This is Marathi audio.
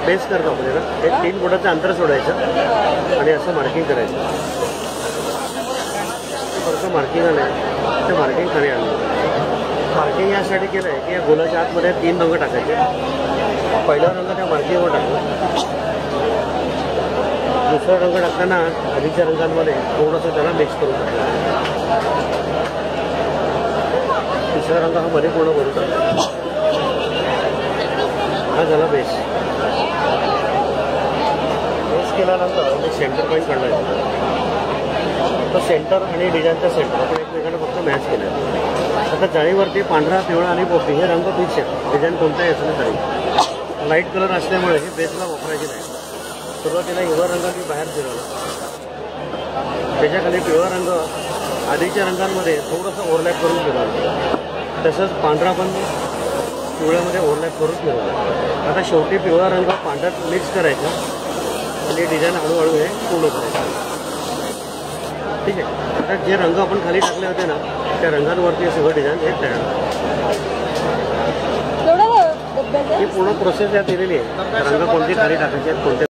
पेस्ट करतो आपण याला. एक 3 फुटाचं अंतर सोडायचं आणि असं मार्किंग करायचं. परत मार्किंग आलं आहे, ते मार्किंग खाली आणलं. मार्किंग यासाठी केलं आहे की या गोलाच्या आतमध्ये 3 रंग टाकायचे. पहिला रंग त्या मार्किंगवर टाकला, दुसरा रंग टाकताना आधीच्या रंगांमध्ये थोडंसं त्याला मिक्स करून टाकलं. तिसरा रंग हा मध्ये पूर्ण भरून टाकला. हा झाला बेस. बेस केल्यानंतर मी सेंटर पॉईंट काढला. तर सेंटर आणि डिझाईनचा सेंटर आपण एकमेकांना फक्त मॅच केलं. आता जाळीवरती पांढरा, पिवळा आणि पोपटी हे रंग फिक्स आहेत. डिझाईन कोणताही असलं तरी लाईट कलर असल्यामुळे हे बेसला वापरायचे नाही. सुरुवातीला हिरवा रंग मी बाहेर फिरवला, त्याच्याखाली पिवळा रंग आधीच्या रंगांमध्ये थोडंसं ओव्हरलॅप करून फिरवलं. तसंच पांढरा पण पिवळ्यामध्ये ओव्हरलॅप करून फिरवला. आता शेवटी पिवळा रंग पांढऱ्यात मिक्स करायचा आणि डिझाईन हळूहळू हे पूर्ण करायचं. ठीक आहे. आता जे रंग आपण खाली टाकले होते ना त्या रंगांवरती सगळं डिझाईन हे तयार. ही पूर्ण प्रोसेस यात दिलेली आहे. रंग कोणते खाली टाकायचे, कोणते